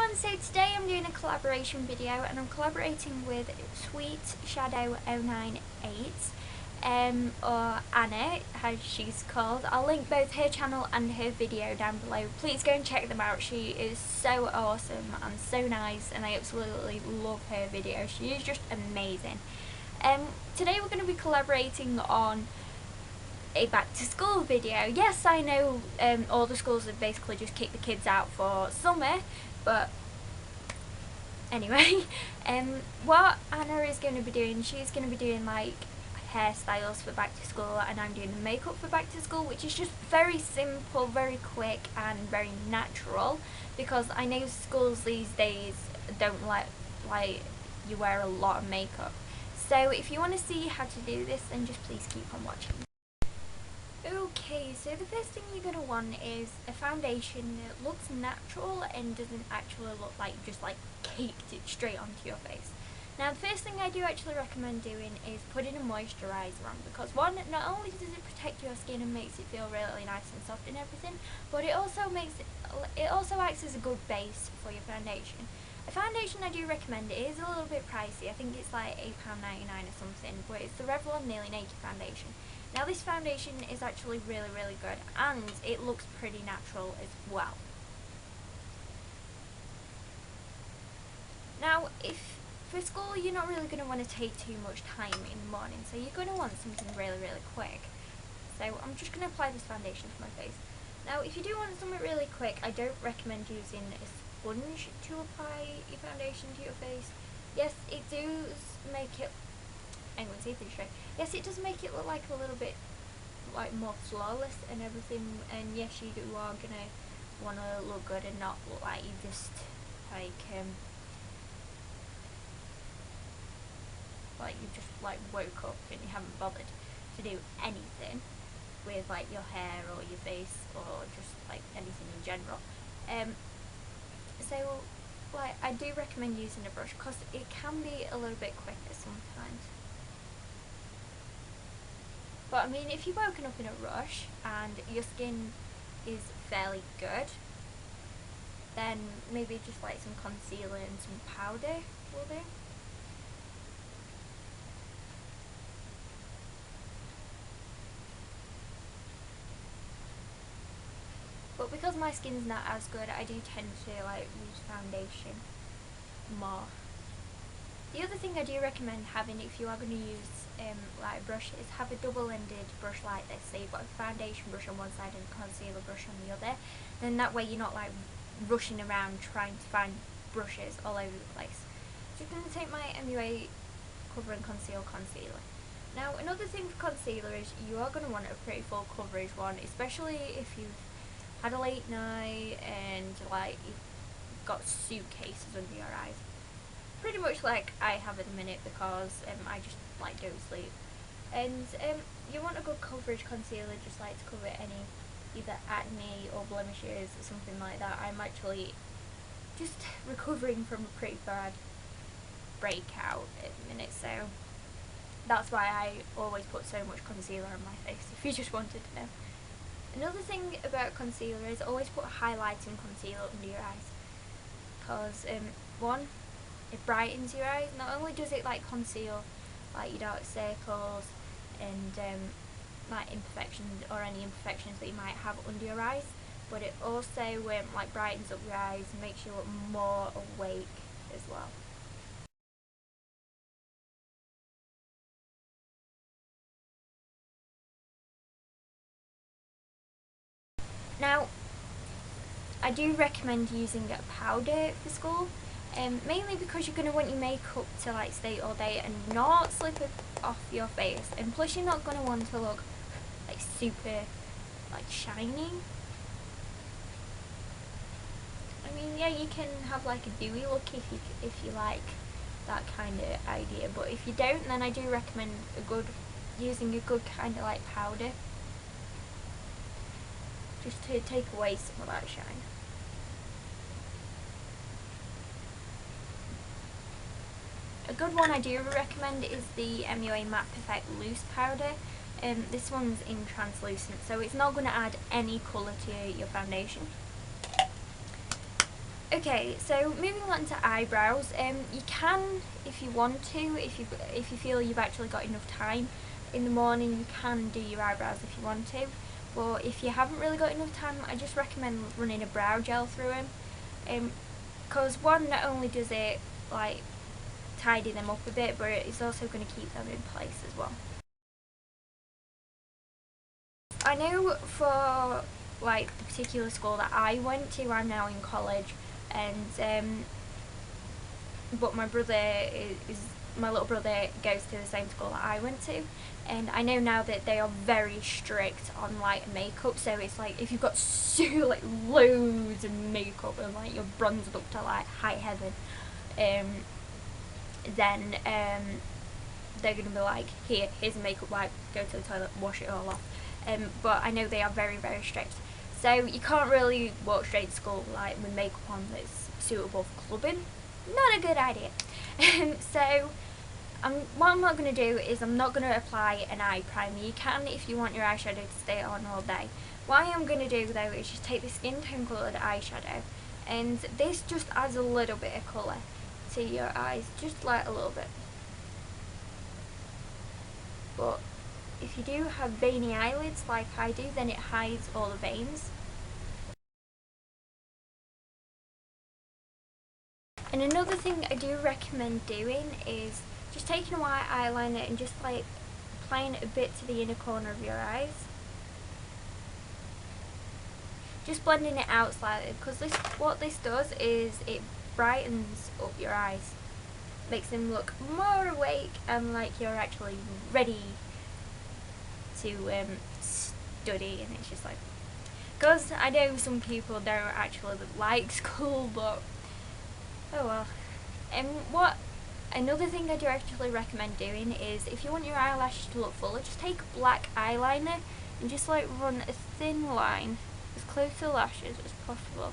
everyone, so today I'm doing a collaboration video and I'm collaborating with Shadow098 or Anna as she's called. I'll link both her channel and her video down below. Please go and check them out. She is so awesome and so nice and I absolutely love her video. She is just amazing. Today we're going to be collaborating on a back to school video. Yes, I know all the schools have basically just kicked the kids out for summer, but anyway, what Anna is going to be doing, she's going to be doing like hairstyles for back to school, and I'm doing the makeup for back to school, which is just very simple, very quick and very natural, because I know schools these days don't like you wear a lot of makeup. So if you want to see how to do this, then just please keep on watching. Okay, so the first thing you're going to want is a foundation that looks natural and doesn't actually look like you just like caked it straight onto your face. Now the first thing I do actually recommend doing is putting a moisturiser on, because one, not only does it protect your skin and makes it feel really nice and soft and everything, but it also acts as a good base for your foundation. A foundation I do recommend, it is a little bit pricey, I think it's like £8.99 or something, but it's the Revlon Nearly Naked foundation. Now this foundation is actually really good and it looks pretty natural as well. Now if for school you're not really going to want to take too much time in the morning, so you're going to want something really quick. So I'm just going to apply this foundation to my face. Now if you do want something really quick, I don't recommend using a sponge to apply your foundation to your face. Yes, it does make it, I'm going to say this straight. Yes, it does make it look like a little bit like more flawless and everything, and yes, you are going to want to look good and not look like you just like you just like woke up and you haven't bothered to do anything with like your hair or your face or just like anything in general. So like I do recommend using a brush because it can be a little bit quicker sometimes. But I mean, if you've woken up in a rush and your skin is fairly good, then maybe just like some concealer and some powder will do. But because my skin's not as good, I do tend to like use foundation more. The other thing I do recommend having if you are going to use like a brush is have a double-ended brush like this. So you've got a foundation brush on one side and a concealer brush on the other. Then that way you're not like rushing around trying to find brushes all over the place. So I'm going to take my MUA Cover and Conceal concealer. Now another thing for concealer is you are going to want a pretty full coverage one, especially if you've had a late night and like you've got suitcases under your eyes. Pretty much like I have at the minute, because I just like don't sleep. And you want a good coverage concealer just like to cover any either acne or blemishes or something like that. I'm actually just recovering from a pretty bad breakout at the minute, so that's why I always put so much concealer on my face, if you just wanted to know. Another thing about concealer is always put highlighting concealer under your eyes, because one, it brightens your eyes. Not only does it like conceal like your dark circles and like imperfections or any imperfections that you might have under your eyes, but it also like brightens up your eyes and makes you look more awake as well. Now I do recommend using a powder for school. Mainly because you're going to want your makeup to like stay all day and not slip off your face, and plus you're not going to want to look like super like shiny. I mean, yeah, you can have like a dewy look if you like that kind of idea, but if you don't, then I do recommend using a good kind of like powder just to take away some of that shine. A good one I do recommend is the MUA Matte Perfect Loose Powder. This one's in translucent, so it's not going to add any colour to your foundation. Okay, so moving on to eyebrows, you can, if you want to, if you feel you've actually got enough time in the morning, you can do your eyebrows if you want to. But if you haven't really got enough time, I just recommend running a brow gel through them. Because one, not only does it like tidy them up a bit, but it's also going to keep them in place as well. I know for like the particular school that I went to, I'm now in college, and but my little brother goes to the same school that I went to, and I know now that they are very strict on like makeup. So it's like if you've got like loads of makeup and like you're bronzed up to like high heaven, then they're gonna be like, here's a makeup wipe, go to the toilet, wash it all off. But I know they are very, very strict. So you can't really walk straight to school like with makeup on that's suitable for clubbing. Not a good idea. So what I'm not going to do is I'm not going to apply an eye primer. You can if you want your eyeshadow to stay on all day. What I am going to do though is just take the skin tone coloured eyeshadow, and this just adds a little bit of colour to your eyes, just like a little bit. But if you do have veiny eyelids like I do, then it hides all the veins. And another thing I do recommend doing is just taking a white eyeliner and just like applying it a bit to the inner corner of your eyes. Just blending it out slightly, because what this does is it brightens up your eyes. Makes them look more awake and like you're actually ready to study, and it's just like, because I know some people don't actually like school, but oh well. Another thing I do actually recommend doing is if you want your eyelashes to look fuller, just take black eyeliner and just like run a thin line as close to the lashes as possible.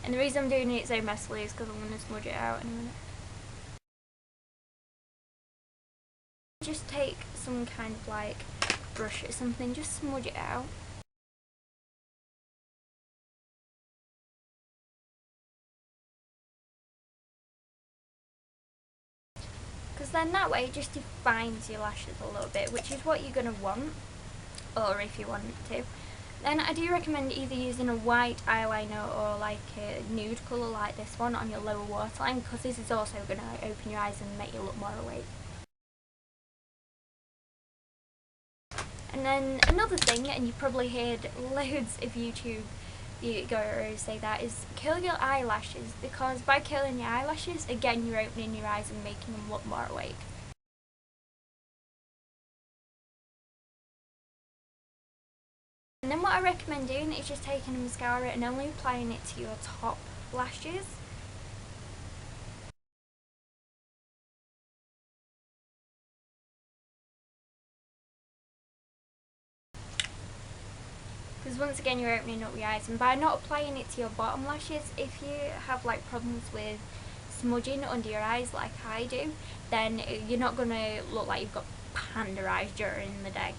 And the reason I'm doing it so messily is because I'm going to smudge it out in a minute. Just take some kind of like brush or something, just smudge it out. Because then that way it just defines your lashes a little bit, which is what you're going to want, or if you want to. Then I do recommend either using a white eyeliner or like a nude colour like this one on your lower waterline, because this is also going to open your eyes and make you look more awake. And then another thing, and you've probably heard loads of YouTube goers say that, is curl your eyelashes, because by curling your eyelashes, again you're opening your eyes and making them look more awake. And then what I recommend doing is just taking a mascara and only applying it to your top lashes. Because once again you're opening up your eyes, and by not applying it to your bottom lashes, if you have like problems with smudging under your eyes like I do, then you're not going to look like you've got panda eyes during the day.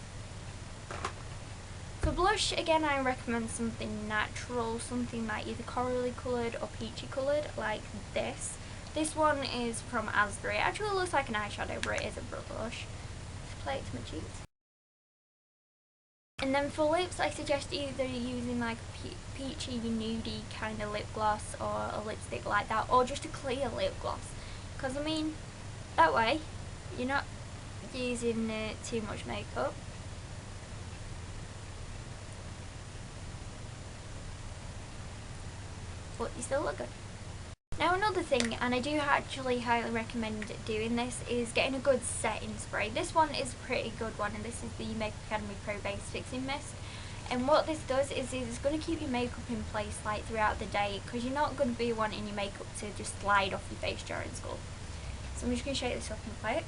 For blush, again I recommend something natural, something like either corally coloured or peachy coloured like this. This one is from Asda. It actually looks like an eyeshadow, but it is a blush. Just apply it to my cheeks. And then for lips, I suggest either using like a peachy, nudey kind of lip gloss, or a lipstick like that, or just a clear lip gloss. Because I mean, that way you're not using too much makeup. But you still look good. Now another thing, and I do actually highly recommend doing this, is getting a good setting spray. This one is a pretty good one, and this is the Makeup Academy Pro Base Fixing Mist. And what this does is it's going to keep your makeup in place like throughout the day, because you're not going to be wanting your makeup to just slide off your face during school. So I'm just going to shake this up and apply it.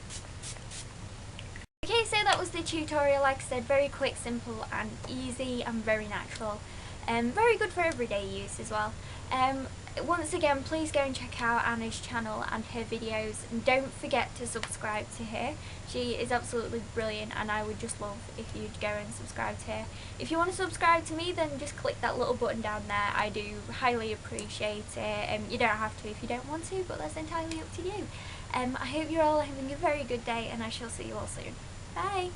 Okay, so that was the tutorial. Like I said, very quick, simple and easy, and very natural. Very good for everyday use as well. once again, please go and check out Anna's channel and her videos, and don't forget to subscribe to her. She is absolutely brilliant, and I would just love if you'd go and subscribe to her. If you want to subscribe to me, then just click that little button down there. I do highly appreciate it. You don't have to if you don't want to, but that's entirely up to you. I hope you're all having a very good day, and I shall see you all soon. Bye!